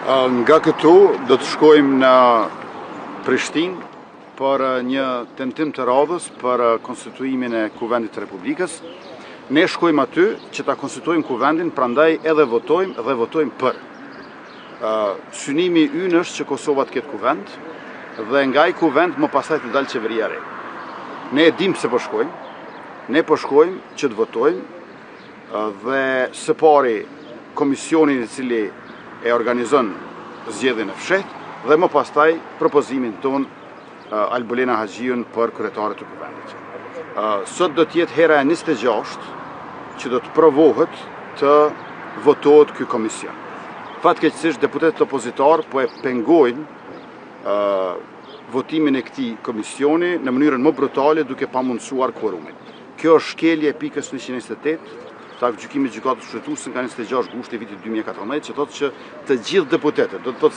Nga këtu do të shkojmë në Prishtinë për një tentim të radhës për konstituimin e Kuvendit të Republikës. Ne shkojmë aty që ta konstituojmë Kuvendin, prandaj edhe votojmë për. Synimi ynë është që Kosova të ketë kuvend dhe nga ai kuvend më pastaj të dalë qeveria e re. Ne e dimë pse po shkojmë. Ne po shkojmë që të votojmë dhe së pari komisionin i cili e organizon zgjedhjen e fshehtë dhe më pastaj propozimin ton Albolena Haxhiun për kryetare të kuvendit. Sot do të jetë hera e 26 që do të provohet të votohet ky komision. Fatkeqësisht deputetët opozitar po e pengojnë votimin e këtij komisioni në mënyrën më brutale duke pamundsuar kvorumin. Kjo është shkelje e pikës 128 të gjykimit të gjykatës kushtetuese nga 26 gushti vitit 2014, që thotë që të gjithë deputetët, do të thotë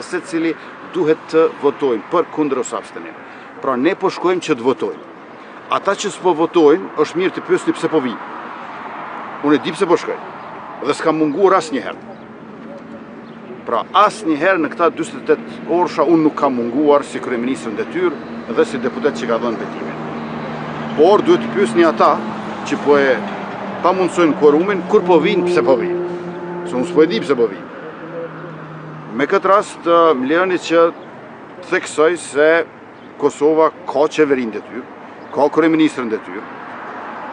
secili duhet të votojnë për, kundër ose abstenim. Pra ne po shkojmë që të votojmë. Ata që s'po votojnë, është mirë të pyesni pse po vijnë. Unë e di pse po shkoj. Dhe s'kam munguar asnjëherë. Pra asnjëherë në këta 48 orësha unë nuk kam munguar si kryeministër në detyrë dhe si deputet që ka dhënë betimin. Por duhet të pyesni ata që po e pamundsojnë kvorumin, kur po vinë, pse po vinë. Se unë s'po e di pse po vinë. Me këtë rast, më lejoni që të theksoj se Kosova ka qeverinë detyrë, ka kryeministrin detyrë.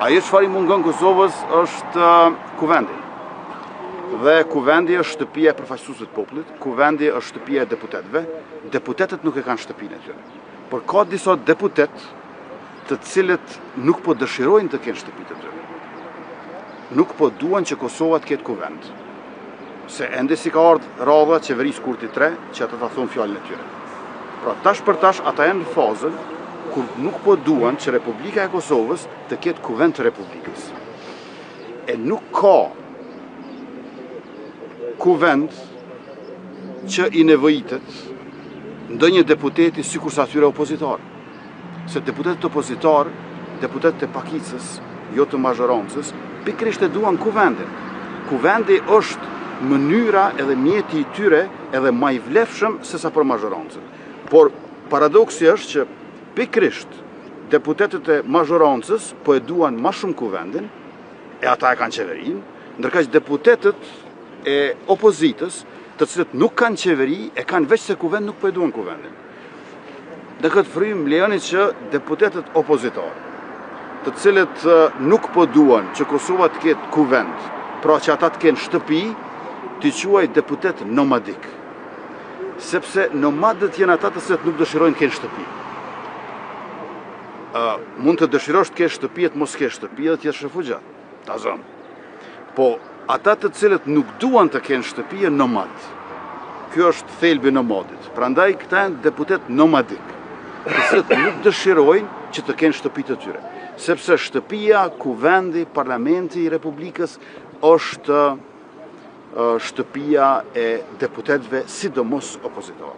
Ajo çfarë i mungon Kosovës është kuvendi. Dhe kuvendi është shtëpia e përfaqësuesve të popullit, kuvendi është shtëpia e deputetëve. Deputetët nuk e kanë shtëpinë e tyre. Por ka disa deputet të cilët nuk po dëshirojnë të kenë shtëpitë e tyre. Nuk po duan që Kosova të ketë kuvend. Se ende si ka ardhur radha qeverisë Kurti 3 që ata ta thonë fjalën e tyre. Pra tash për tash ata janë në fazën kur nuk po duan që Republika e Kosovës të ketë kuvend të Republikës. E nuk ka kuvend që i nevojitet ndonjë deputeti sikur sa atyre opozitar. Se deputetët opozitar, deputetët e pakicës, jo të mazhorancës, pikërisht e duan kuvendin. Kuvendi është mënyra edhe mjeti i tyre edhe më i vlefshëm se sa për mazhorancën. Por paradoksi është që pikërisht deputetët e mazhorancës po e duan më shumë kuvendin, e ata e kanë qeverinë, ndërkaq deputetët e opozitës, të cilët nuk kanë qeveri, e kanë veç se kuvend, nuk po e duan kuvendin. Në këtë frymë lejoni që deputetët opozitarë, të cilët nuk po duan që Kosova të ketë kuvend, pra që ata të kenë shtëpi, t'i quaj deputet nomadik. Sepse nomadët janë ata të cilët nuk dëshirojnë të kenë shtëpi. Mund të dëshirosh të kesh shtëpi, të mos kesh shtëpi dhe të jesh refugjat. Ta zonë. Po ata të cilët nuk duan të kenë shtëpi janë nomad. Kjo është thelbi nomadit. Prandaj këta janë deputet nomadik, të cilët nuk dëshirojnë që të kenë shtëpi të tyre. Sepse shtëpia, kuvendi, parlamenti i Republikës është shtëpia e deputetëve, sidomos opozitor.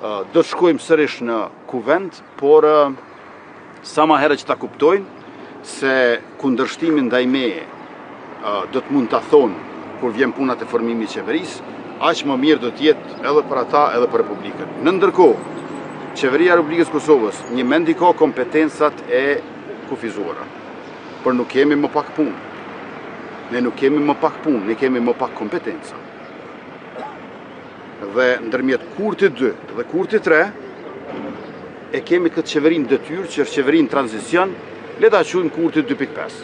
Do të shkojmë sërish në kuvend, por sa më herë që ta kuptojnë se kundërshtimin ndaj meje do të mund ta thonë kur vjen puna te formimi i qeverisë, aq më mirë do të jetë edhe për ata edhe për Republikën. Në ndërkohë, qeveria e Republikës Kosovës një mend i ka kompetencat e kufizuara, por nuk kemi më pak punë. Ne nuk kemi më pak punë, ne kemi më pak kompetenca. Dhe ndërmjet Kurti 2 dhe Kurti 3 e kemi këtë qeverinë detyrë, që është qeverinë tranzicion, le ta quajmë Kurti 2.5.